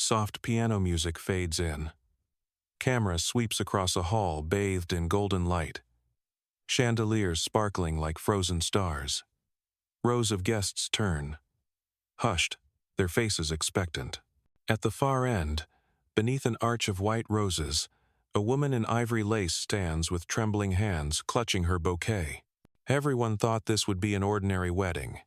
Soft piano music fades in. Camera sweeps across a hall bathed in golden light. Chandeliers sparkling like frozen stars. Rows of guests turn. Hushed, their faces expectant. At the far end, beneath an arch of white roses, a woman in ivory lace stands with trembling hands clutching her bouquet. Everyone thought this would be an ordinary wedding.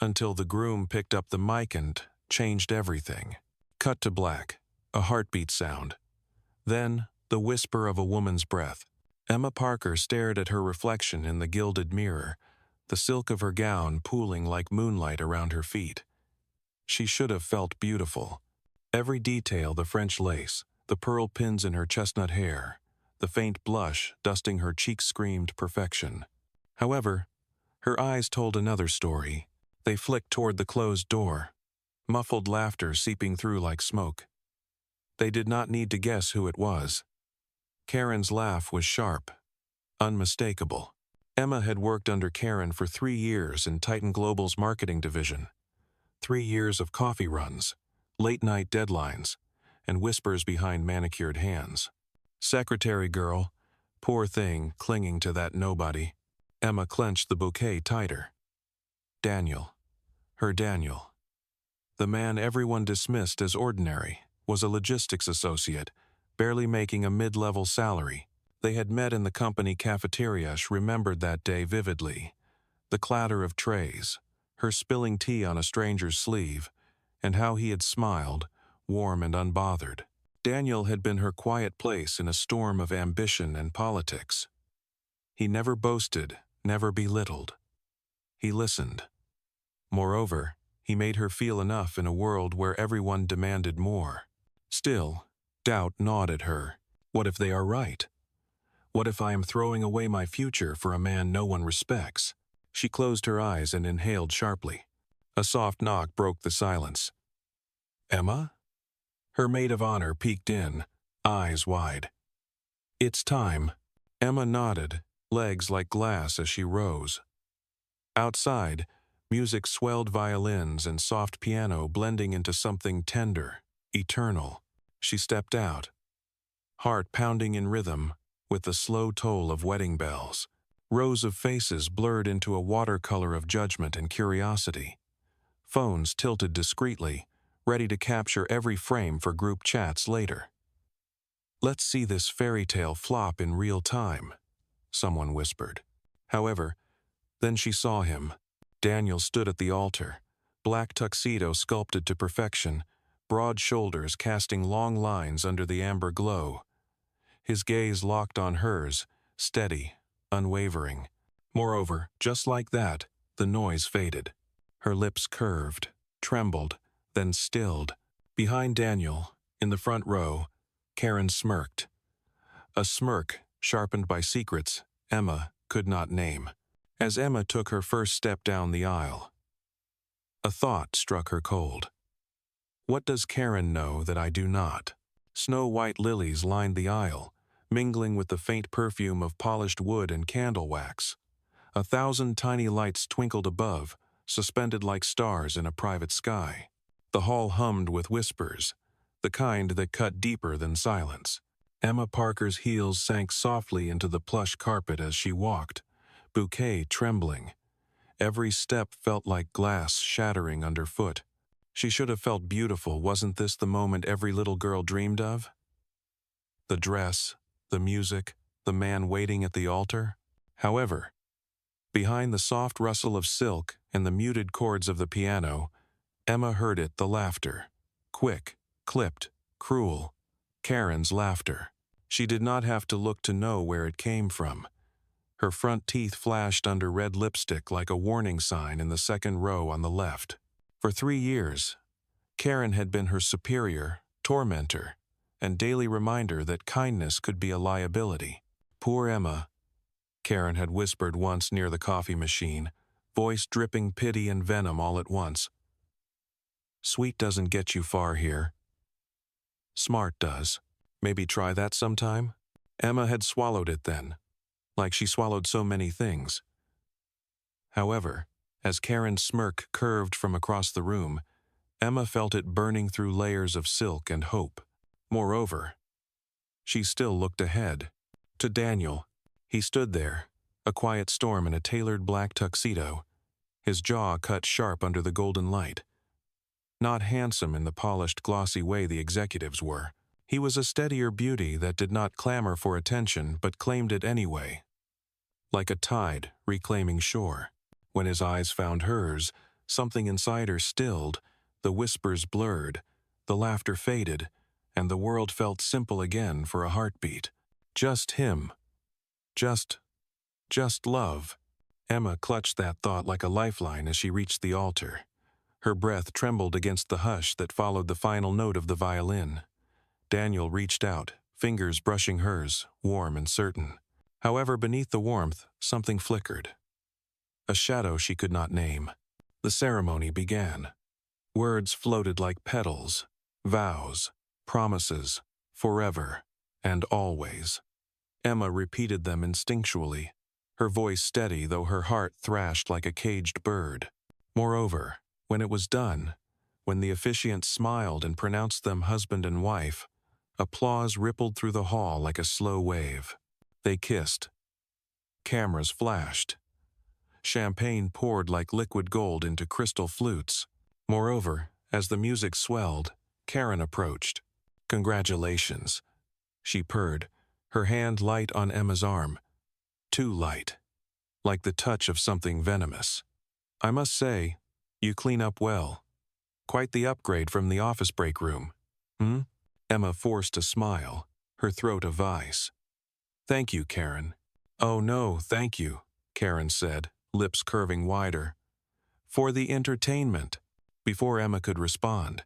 Until the groom picked up the mic and changed everything. Cut to black, a heartbeat sound. Then, the whisper of a woman's breath. Emma Parker stared at her reflection in the gilded mirror, the silk of her gown pooling like moonlight around her feet. She should have felt beautiful. Every detail, the French lace, the pearl pins in her chestnut hair, the faint blush dusting her cheeks screamed perfection. However, her eyes told another story. They flicked toward the closed door, muffled laughter seeping through like smoke. They did not need to guess who it was. Karen's laugh was sharp, unmistakable. Emma had worked under Karen for 3 years in Titan Global's marketing division. 3 years of coffee runs, late-night deadlines, and whispers behind manicured hands. Secretary girl, poor thing clinging to that nobody. Emma clenched the bouquet tighter. Daniel. Her Daniel. The man everyone dismissed as ordinary was a logistics associate, barely making a mid-level salary. They had met in the company cafeteria. She remembered that day vividly. The clatter of trays, her spilling tea on a stranger's sleeve, and how he had smiled, warm and unbothered. Daniel had been her quiet place in a storm of ambition and politics. He never boasted, never belittled. He listened. Moreover, he made her feel enough in a world where everyone demanded more. Still, doubt gnawed at her. What if they are right? What if I am throwing away my future for a man no one respects? She closed her eyes and inhaled sharply. A soft knock broke the silence. Emma? Her maid of honor peeked in, eyes wide. It's time. Emma nodded, legs like glass as she rose. Outside, music swelled violins and soft piano blending into something tender, eternal. She stepped out, heart pounding in rhythm with the slow toll of wedding bells. Rows of faces blurred into a watercolor of judgment and curiosity. Phones tilted discreetly, ready to capture every frame for group chats later. Let's see this fairy tale flop in real time, someone whispered. However, then she saw him. Daniel stood at the altar, black tuxedo sculpted to perfection, broad shoulders casting long lines under the amber glow. His gaze locked on hers, steady, unwavering. Moreover, just like that, the noise faded. Her lips curved, trembled, then stilled. Behind Daniel, in the front row, Karen smirked. A smirk sharpened by secrets Emma could not name. As Emma took her first step down the aisle, a thought struck her cold. What does Karen know that I do not? Snow-white lilies lined the aisle, mingling with the faint perfume of polished wood and candle wax. 1,000 tiny lights twinkled above, suspended like stars in a private sky. The hall hummed with whispers, the kind that cut deeper than silence. Emma Parker's heels sank softly into the plush carpet as she walked, bouquet trembling. Every step felt like glass shattering underfoot. She should have felt beautiful. Wasn't this the moment every little girl dreamed of? The dress, the music, the man waiting at the altar. However, behind the soft rustle of silk and the muted chords of the piano, Emma heard it, the laughter. Quick, clipped, cruel. Karen's laughter. She did not have to look to know where it came from. Her front teeth flashed under red lipstick like a warning sign in the second row on the left. For 3 years, Karen had been her superior, tormentor, and daily reminder that kindness could be a liability. Poor Emma, Karen had whispered once near the coffee machine, voice dripping pity and venom all at once. Sweet doesn't get you far here. Smart does. Maybe try that sometime? Emma had swallowed it then, like she swallowed so many things. However, as Karen's smirk curved from across the room, Emma felt it burning through layers of silk and hope. Moreover, she still looked ahead. To Daniel. He stood there, a quiet storm in a tailored black tuxedo, his jaw cut sharp under the golden light. Not handsome in the polished, glossy way the executives were. He was a steadier beauty that did not clamor for attention but claimed it anyway. Like a tide reclaiming shore. When his eyes found hers, something inside her stilled, the whispers blurred, the laughter faded, and the world felt simple again for a heartbeat. Just him. Just love. Emma clutched that thought like a lifeline as she reached the altar. Her breath trembled against the hush that followed the final note of the violin. Daniel reached out, fingers brushing hers, warm and certain. However, beneath the warmth, something flickered. A shadow she could not name. The ceremony began. Words floated like petals, vows, promises, forever, and always. Emma repeated them instinctually, her voice steady though her heart thrashed like a caged bird. Moreover, when it was done, when the officiant smiled and pronounced them husband and wife, applause rippled through the hall like a slow wave. They kissed. Cameras flashed. Champagne poured like liquid gold into crystal flutes. Moreover, as the music swelled, Karen approached. "Congratulations," she purred, her hand light on Emma's arm. Too light. Like the touch of something venomous. "I must say, you clean up well. Quite the upgrade from the office break room." "Hmm?" Emma forced a smile, her throat a vice. "Thank you, Karen." "Oh no, thank you," Karen said, lips curving wider. "For the entertainment." Before Emma could respond,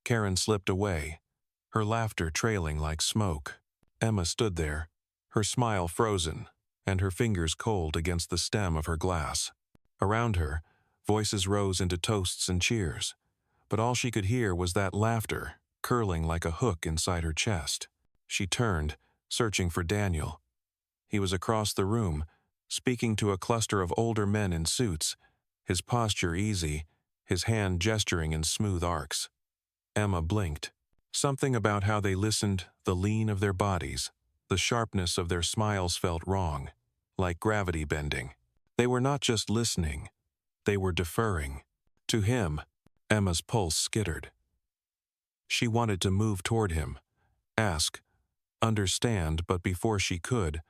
Karen slipped away, her laughter trailing like smoke. Emma stood there, her smile frozen, and her fingers cold against the stem of her glass. Around her, voices rose into toasts and cheers, but all she could hear was that laughter, curling like a hook inside her chest. She turned, searching for Daniel. He was across the room, speaking to a cluster of older men in suits, his posture easy, his hand gesturing in smooth arcs. Emma blinked. Something about how they listened, the lean of their bodies, the sharpness of their smiles felt wrong, like gravity bending. They were not just listening, they were deferring. To him, Emma's pulse skittered. She wanted to move toward him, ask, understand, but before she could,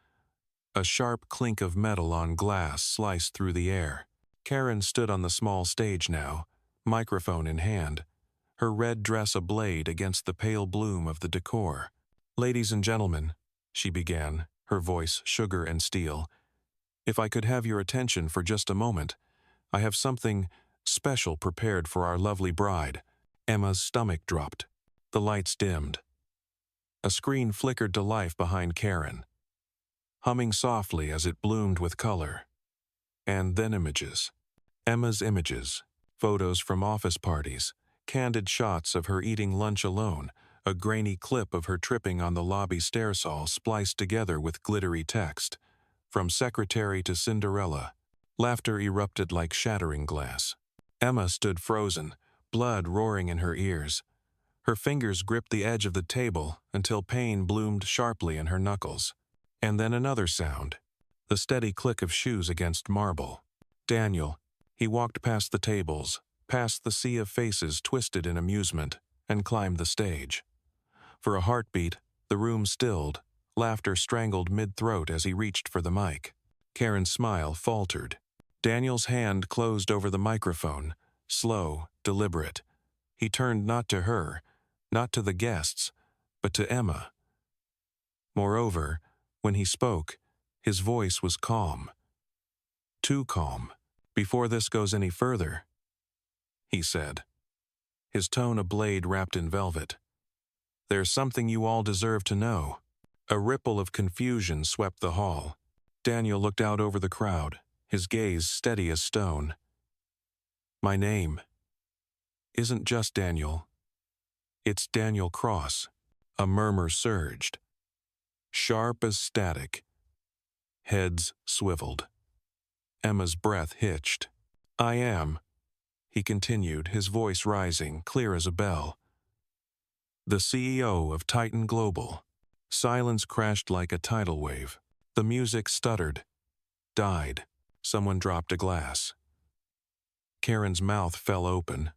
a sharp clink of metal on glass sliced through the air. Karen stood on the small stage now, microphone in hand, her red dress ablaze against the pale bloom of the decor. "Ladies and gentlemen," she began, her voice sugar and steel, "if I could have your attention for just a moment, I have something special prepared for our lovely bride." Emma's stomach dropped. The lights dimmed. A screen flickered to life behind Karen, humming softly as it bloomed with color. And then images. Emma's images, photos from office parties, candid shots of her eating lunch alone, a grainy clip of her tripping on the lobby stairsail spliced together with glittery text. From secretary to Cinderella. Laughter erupted like shattering glass. Emma stood frozen, blood roaring in her ears. Her fingers gripped the edge of the table until pain bloomed sharply in her knuckles. And then another sound, the steady click of shoes against marble. Daniel. He walked past the tables, past the sea of faces twisted in amusement, and climbed the stage. For a heartbeat, the room stilled, laughter strangled mid-throat as he reached for the mic. Karen's smile faltered. Daniel's hand closed over the microphone, slow, deliberate. He turned not to her, not to the guests, but to Emma. Moreover, when he spoke, his voice was calm. Too calm. "Before this goes any further," he said, his tone a blade wrapped in velvet, "there's something you all deserve to know." A ripple of confusion swept the hall. Daniel looked out over the crowd, his gaze steady as stone. "My name isn't just Daniel. It's Daniel Cross." A murmur surged, sharp as static. Heads swiveled. Emma's breath hitched. "I am." he continued, his voice rising, clear as a bell. The CEO of Titan Global. Silence crashed like a tidal wave. The music stuttered, died. Someone dropped a glass. Karen's mouth fell open.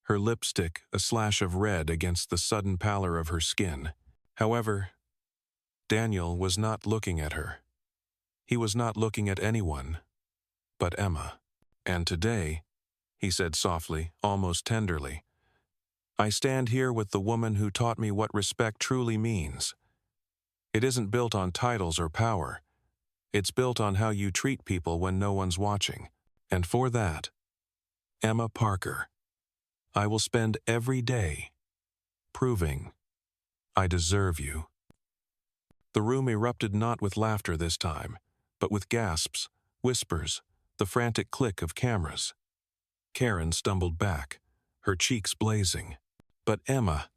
Her lipstick a slash of red against the sudden pallor of her skin. However, Daniel was not looking at her. He was not looking at anyone but Emma. And today, he said softly, almost tenderly, I stand here with the woman who taught me what respect truly means. It isn't built on titles or power. It's built on how you treat people when no one's watching. And for that, Emma Parker, I will spend every day proving I deserve you. The room erupted not with laughter this time, but with gasps, whispers, the frantic click of cameras. Karen stumbled back, her cheeks blazing. But Emma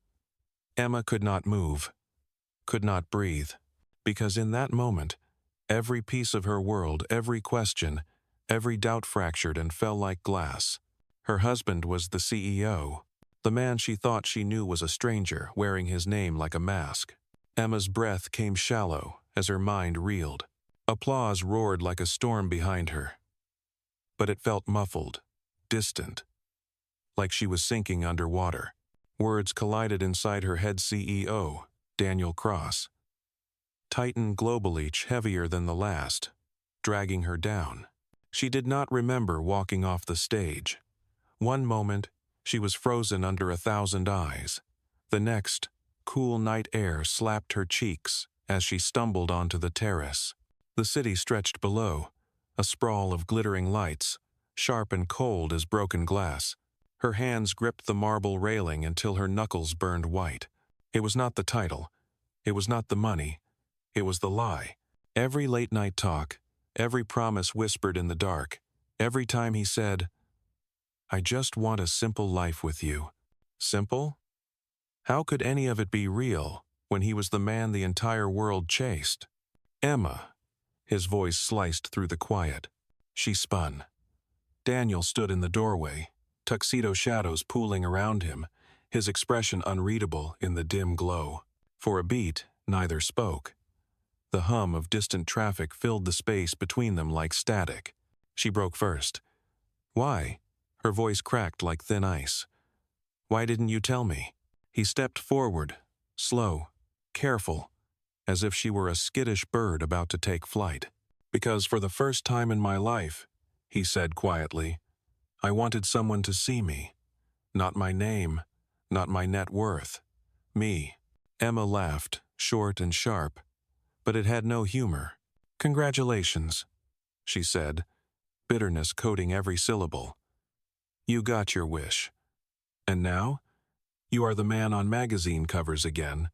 could not move, could not breathe, because in that moment, every piece of her world, every question, every doubt fractured and fell like glass. Her husband was the CEO. The man she thought she knew was a stranger, wearing his name like a mask. Emma's breath came shallow as her mind reeled. Applause roared like a storm behind her. But it felt muffled, distant, like she was sinking underwater. Words collided inside her head. CEO, Daniel Cross. Titan Global, each heavier than the last, dragging her down. She did not remember walking off the stage. One moment, she was frozen under 1,000 eyes. The next, cool night air slapped her cheeks as she stumbled onto the terrace. The city stretched below, a sprawl of glittering lights, sharp and cold as broken glass. Her hands gripped the marble railing until her knuckles burned white. It was not the title. It was not the money. It was the lie. Every late-night talk, every promise whispered in the dark, every time he said, I just want a simple life with you. Simple? How could any of it be real when he was the man the entire world chased? Emma. His voice sliced through the quiet. She spun. Daniel stood in the doorway, tuxedo shadows pooling around him, his expression unreadable in the dim glow. For a beat, neither spoke. The hum of distant traffic filled the space between them like static. She broke first. Why? Her voice cracked like thin ice. Why didn't you tell me? He stepped forward, slow, careful, as if she were a skittish bird about to take flight. Because for the first time in my life, he said quietly, I wanted someone to see me. Not my name, not my net worth. Me. Emma laughed, short and sharp, but it had no humor. Congratulations, she said, bitterness coating every syllable. You got your wish. And now? You are the man on magazine covers again,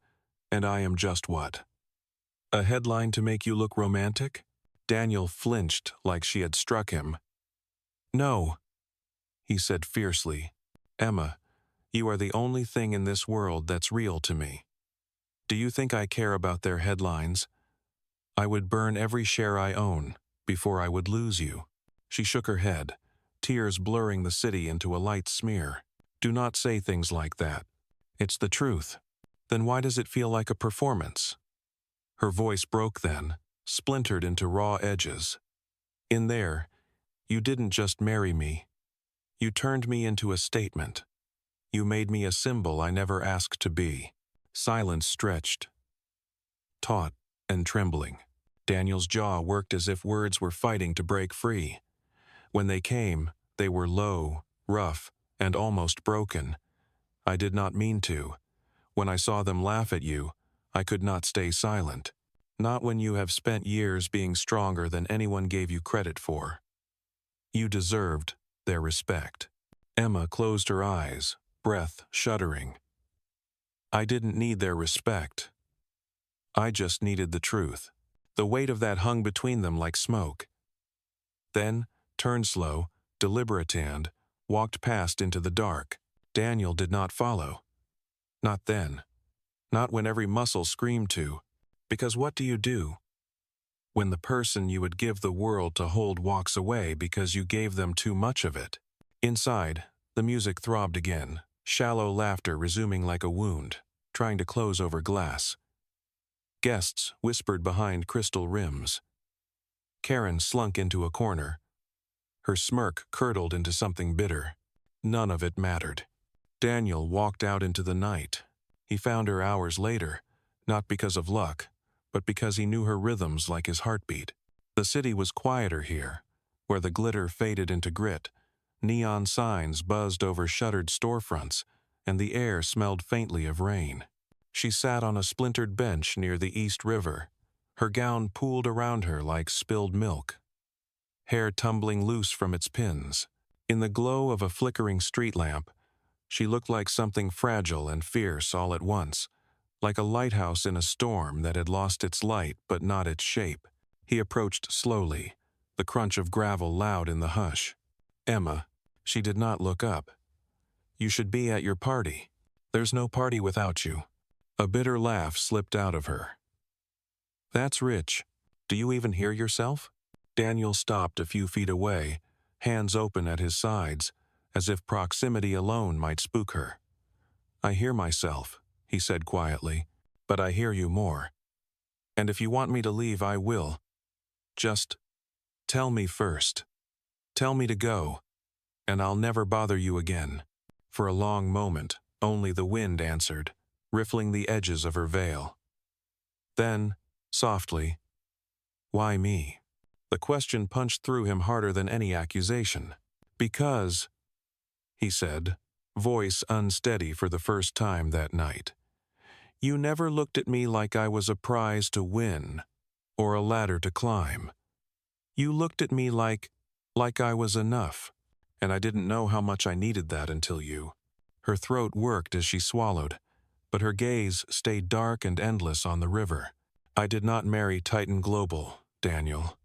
and I am just what? A headline to make you look romantic? Daniel flinched like she had struck him. No, he said fiercely. Emma, you are the only thing in this world that's real to me. Do you think I care about their headlines? I would burn every share I own before I would lose you. She shook her head, tears blurring the city into a light smear. Do not say things like that. It's the truth. Then why does it feel like a performance? Her voice broke then, splintered into raw edges. In there, you didn't just marry me. You turned me into a statement. You made me a symbol I never asked to be. Silence stretched, taut and trembling. Daniel's jaw worked as if words were fighting to break free. When they came, they were low, rough, and almost broken. I did not mean to. When I saw them laugh at you, I could not stay silent. Not when you have spent years being stronger than anyone gave you credit for. You deserved their respect. Emma closed her eyes, breath shuddering. I didn't need their respect. I just needed the truth. The weight of that hung between them like smoke. Then, turned slow, deliberate and, walked past into the dark. Daniel did not follow. Not then. Not when every muscle screamed to. Because what do you do when the person you would give the world to hold walks away because you gave them too much of it? Inside, the music throbbed again, shallow laughter resuming like a wound, trying to close over glass. Guests whispered behind crystal rims. Karen slunk into a corner. Her smirk curdled into something bitter. None of it mattered. Daniel walked out into the night. He found her hours later, not because of luck, but because he knew her rhythms like his heartbeat. The city was quieter here, where the glitter faded into grit. Neon signs buzzed over shuttered storefronts, and the air smelled faintly of rain. She sat on a splintered bench near the East River, her gown pooled around her like spilled milk, hair tumbling loose from its pins. In the glow of a flickering street lamp, she looked like something fragile and fierce all at once, like a lighthouse in a storm that had lost its light but not its shape. He approached slowly, the crunch of gravel loud in the hush. "Emma." She did not look up. "You should be at your party. There's no party without you." A bitter laugh slipped out of her. "That's rich. Do you even hear yourself?" Daniel stopped a few feet away, hands open at his sides, as if proximity alone might spook her. "I hear myself," he said quietly, "but I hear you more. And if you want me to leave, I will. Just tell me first. Tell me to go, and I'll never bother you again." For a long moment, only the wind answered, riffling the edges of her veil. Then, softly, "Why me?" The question punched through him harder than any accusation. "Because," he said, voice unsteady for the first time that night, "you never looked at me like I was a prize to win, or a ladder to climb. You looked at me like I was enough, and I didn't know how much I needed that until you." Her throat worked as she swallowed, but her gaze stayed dark and endless on the river. "I did not marry Titan Global, Daniel.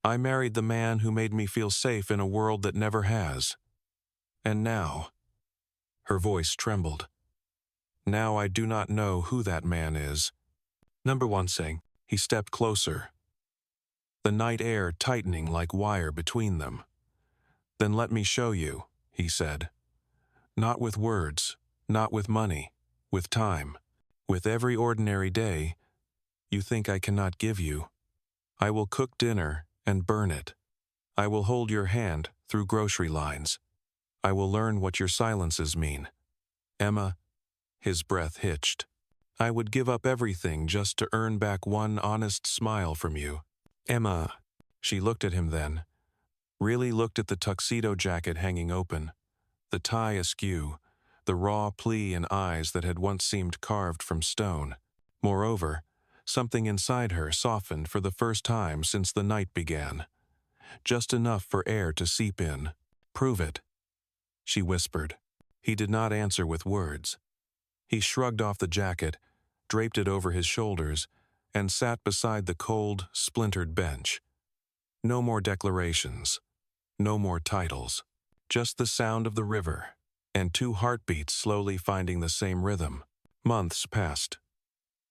I married the man who made me feel safe in a world that never has. And now," her voice trembled, "now I do not know who that man is." Number one saying, he stepped closer, the night air tightening like wire between them. "Then let me show you," he said. "Not with words, not with money, with time, with every ordinary day you think I cannot give you. I will cook dinner and burn it. I will hold your hand through grocery lines. I will learn what your silences mean. Emma," his breath hitched, "I would give up everything just to earn back one honest smile from you." "Emma." She looked at him then, really looked at the tuxedo jacket hanging open, the tie askew, the raw plea in eyes that had once seemed carved from stone. Moreover, something inside her softened for the first time since the night began, just enough for air to seep in. "Prove it," she whispered. He did not answer with words. He shrugged off the jacket, draped it over his shoulders, and sat beside the cold, splintered bench. No more declarations, no more titles, just the sound of the river, and two heartbeats slowly finding the same rhythm. Months passed.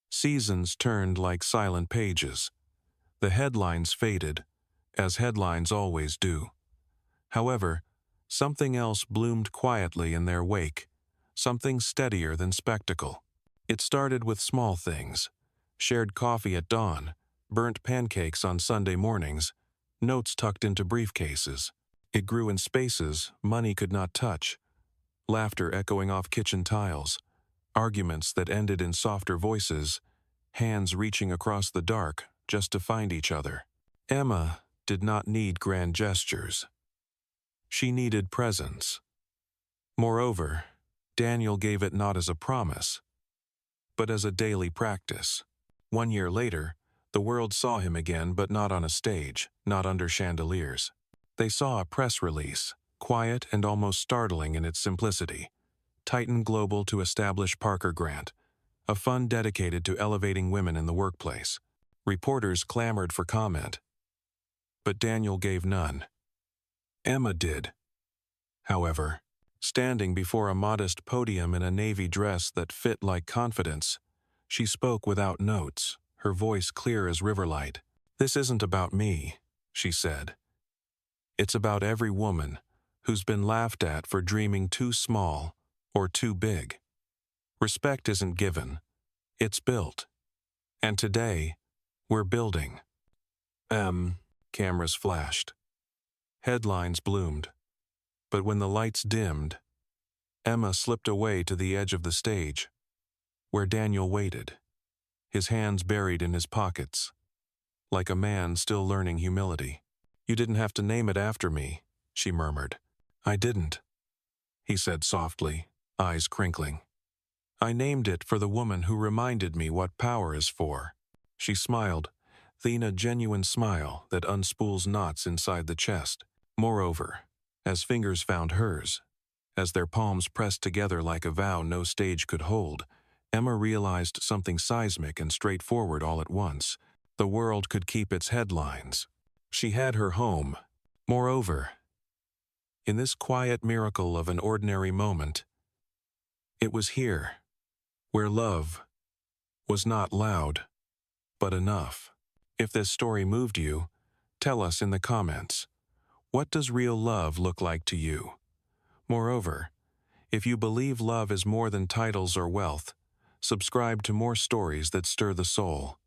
Seasons turned like silent pages. The headlines faded, as headlines always do. However, something else bloomed quietly in their wake, something steadier than spectacle. It started with small things: shared coffee at dawn, burnt pancakes on Sunday mornings, notes tucked into briefcases. It grew in spaces money could not touch, laughter echoing off kitchen tiles, arguments that ended in softer voices, hands reaching across the dark just to find each other. Emma did not need grand gestures. She needed presence. Moreover, Daniel gave it not as a promise, but as a daily practice. 1 year later, the world saw him again, but not on a stage, not under chandeliers. They saw a press release, quiet and almost startling in its simplicity. Titan Global to establish Parker Grant, a fund dedicated to elevating women in the workplace. Reporters clamored for comment, but Daniel gave none. Emma did. However, standing before a modest podium in a navy dress that fit like confidence, she spoke without notes, her voice clear as riverlight. "This isn't about me," she said. "It's about every woman, who's been laughed at for dreaming too small or too big. Respect isn't given, it's built. And today, we're building. Cameras flashed. Headlines bloomed. But when the lights dimmed, Emma slipped away to the edge of the stage, where Daniel waited, his hands buried in his pockets, like a man still learning humility. "You didn't have to name it after me," she murmured. "I didn't," he said softly, eyes crinkling. "I named it for the woman who reminded me what power is for." She smiled, a genuine smile that unspools knots inside the chest. Moreover, as fingers found hers, as their palms pressed together like a vow no stage could hold, Emma realized something seismic and straightforward all at once. The world could keep its headlines. She had her home. Moreover, in this quiet miracle of an ordinary moment, it was here, where love was not loud, but enough. If this story moved you, tell us in the comments. What does real love look like to you? Moreover, if you believe love is more than titles or wealth, subscribe to more stories that stir the soul.